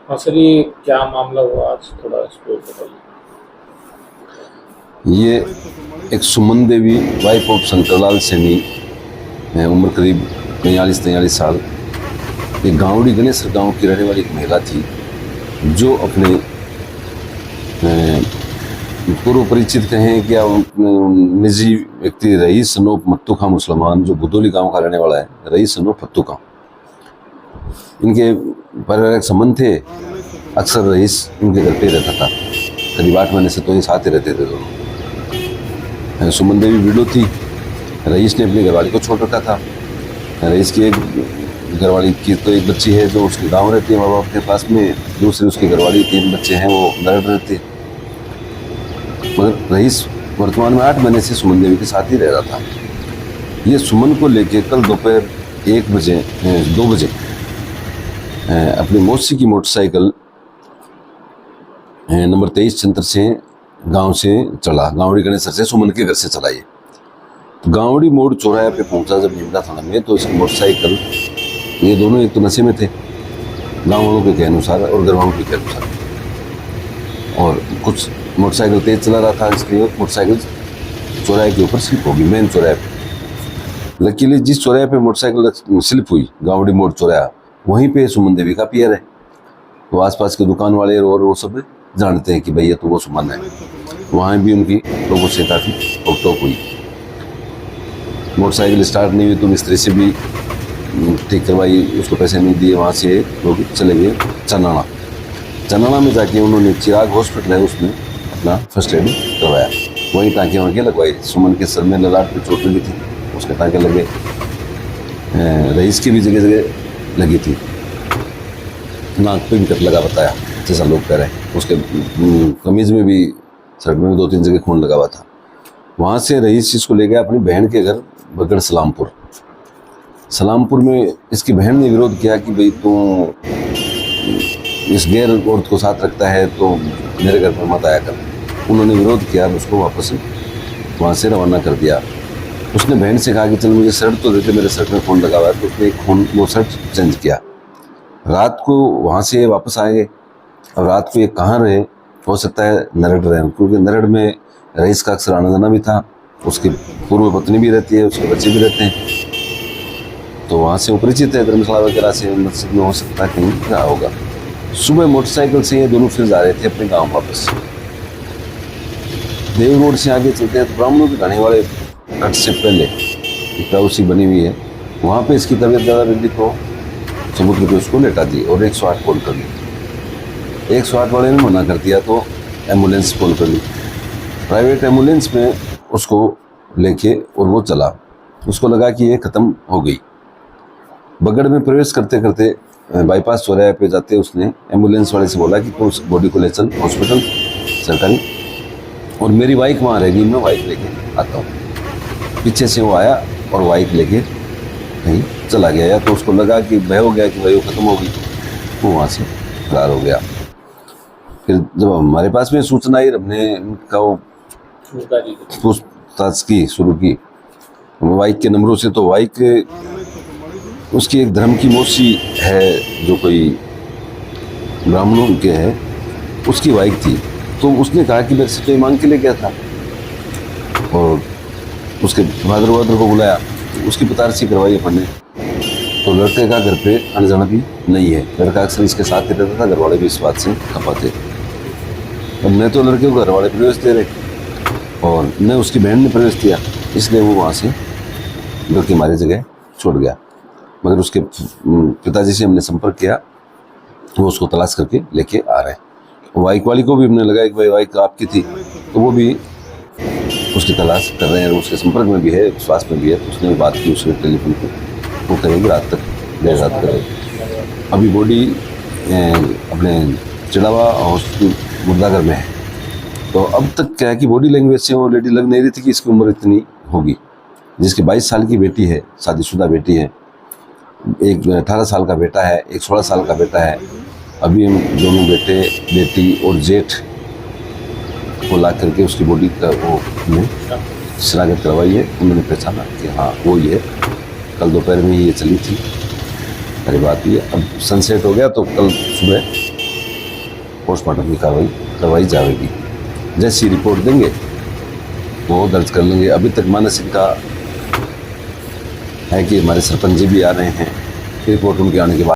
हाँ सर, ये क्या मामला हुआ आज, थोड़ा इसको बताइए। ये एक सुमन देवी वाइफ ऑफ शंकरलाल सैनी है, उम्र करीब 42-43 साल। ये गांवड़ी गणेश गांव की रहने वाली एक महिला थी जो अपने पूर्व परिचित कहें कि निजी व्यक्ति रईस सनोफ मत्तू खां मुसलमान, जो बुदौली गांव का रहने वाला है, रईस सनोफ फत्तू खां। इनके पारिवारिक संबंध थे। अक्सर रईस इनके घर पे रहता था, करीब 8 महीने से तो ये साथ ही रहते थे दोनों। सुमन देवी विडो थी। रईस ने अपनी घरवाली को छोड़ रखा था। रईस की एक घरवाली की तो एक बच्ची है जो उसके गांव रहती है माँ बाप के पास में, दूसरी उसकी घरवाली 3 बच्चे हैं वो नरड रहते हैं। मगर रईस वर्तमान में 8 महीने से सुमन देवी के साथ ही रह रहा था। ये सुमन को लेके कल दोपहर 2 बजे अपनी मौसी की मोटरसाइकिल नंबर 23 चंत्र से गांव से चला, गांवड़ी गणेश से सुमन के घर से चला। ये तो गांवड़ी मोड़ चौराहे पे पहुंचा जब निमरा थाना में, तो इसकी मोटरसाइकिल, ये दोनों एक तो नशे में थे गाँव वालों के अनुसार और घर वालों के अनुसार, और कुछ मोटरसाइकिल तेज चला रहा था, इसलिए मोटरसाइकिल चौराहे के ऊपर स्लिप होगी, मेन चौराहे पे। लकीली जिस चौराहे पे मोटरसाइकिल स्लिप हुई, गांवड़ी मोड़ चौराहा, वहीं पे सुमन देवी का पियर है। तो आसपास के दुकान वाले और वो सब जानते हैं कि भैया तो वो सुमन है। वहाँ भी उनकी लोगों से काफ़ी रोक-टोक हुई। मोटरसाइकिल स्टार्ट नहीं हुई तो मिस्त्री से भी ठीक करवाई, उसको पैसे नहीं दिए। वहाँ से लोग चले गए चनाना में जाके उन्होंने चिराग हॉस्पिटल है उसमें अपना फर्स्ट एड करवाया। वहीं टाँके वाँके लगवाई। सुमन के सर में ललाट पे चोट लगी थी, उसके टाँके लगे। रईस की भी जगह जगह लगी थी, नाक पे भी कट लगा बताया, जैसा लोग कह रहे हैं। उसके कमीज में भी, शर्ट में भी 2-3 जगह खून लगा हुआ था। वहाँ से रईस इसको ले गया अपनी बहन के घर बगड़ सलामपुर में। इसकी बहन ने विरोध किया कि भाई तू इस गैर औरत को साथ रखता है तो मेरे घर पर मत आया कर। उन्होंने विरोध किया, उसको वापस वहाँ से रवाना कर दिया। उसने बहन से कहा कि चल मुझे शर्ट तो देते, मेरे शर्ट में खून लगा हुआ है। तो उसने वो शर्ट चेंज किया। रात को वहाँ से वापस आए गए। और रात को ये कहाँ रहे, हो सकता है नरड रहे, क्योंकि नरड में रईस का अक्सर आना जाना भी था। उसकी पूर्व पत्नी भी रहती है, उसके बच्चे भी रहते हैं, तो वहाँ से वो परिचित है। धर्मशाला वगैरह से, मस्जिद में हो सकता है कहीं रहा होगा। सुबह मोटरसाइकिल से ये दोनों फिर जा रहे थे अपने गाँव वापस। देव रोड से आगे चलते हैं तो ब्राह्मणों के रहने वाले कट से पहले एक प्राउसी बनी हुई है, वहाँ पे इसकी तबीयत ज़्यादा बिगड़ी तो समुद्र पे उसको लेटा दी और 108 कॉल कर ली। 108 वाले ने मना कर दिया तो एम्बुलेंस कॉल कर ली। प्राइवेट एम्बुलेंस में उसको लेके और वो चला। उसको लगा कि ये ख़त्म हो गई। बगड़ में प्रवेश करते करते बाईपास चौराहे पे जाते उसने एम्बुलेंस वाले से बोला कि तो उस बॉडी को ले चल हॉस्पिटल सरकारी, और मेरी बाइक वहाँ रहेगी, मैं बाइक लेके आता हूँ। पीछे से वो आया और बाइक लेके कहीं चला गया। या तो उसको लगा कि भय हो गया कि भाई वो ख़त्म हो गई, वो वहाँ से फरार हो गया। फिर जब हमारे पास में सूचना आई, हमने उनका वो पूछताछ की शुरू की बाइक के नंबरों से। तो बाइक उसकी एक धर्म की मौसी है जो कोई ब्राह्मणों के है, उसकी बाइक थी। तो उसने कहा कि मेरे से तो ये मांग के ले गया था, और उसके फादर को बुलाया, उसकी पतारसी करवाई अपन ने। तो लड़के का घर पे आने जाना भी नहीं है। लड़का अक्सर इसके साथ ही रहता था, घर वाले भी इस बात से खपा थे। अब न तो लड़के को घर वाले प्रवेश दे रहे और न उसकी बहन ने प्रवेश दिया, इसलिए वो वहाँ से लड़के मारे जगह छोड़ गया। मगर उसके पिताजी से हमने संपर्क किया, वो उसको तलाश करके लेके आ रहे हैं। बाइक वाली को भी हमने लगाया कि भाई बाइक आपकी थी, तो वो भी उसकी तलाश कर रहे हैं, उसके संपर्क में भी है, विश्वास में भी है। तो उसने बात की उसके टेलीफोन पे, वो करेंगे रात तक, देर रात करेंगे। अभी बॉडी अपने चिड़ावा हॉस्पिटल मुर्दाघर में है। तो अब तक क्या है कि बॉडी लैंग्वेज से वो लेडी लग नहीं रही थी कि इसकी उम्र इतनी होगी। जिसकी 22 साल की बेटी है, शादीशुदा बेटी है, एक 18 साल का बेटा है, एक 16 साल का बेटा है। अभी हम दोनों बेटे, बेटी और जेठ को ला करके उसकी बॉडी का वो शनाख्त करवाई है। उन्होंने पहचाना कि हाँ वो ही है। कल दोपहर में ये चली थी, सारी बात हुई है। अब सनसेट हो गया तो कल सुबह पोस्टमार्टम की कार्रवाई करवाई जाएगी। जैसी रिपोर्ट देंगे वो दर्ज कर लेंगे। अभी तक मानस इनका है कि हमारे सरपंच जी भी आ रहे हैं, रिपोर्ट उनके आने के बाद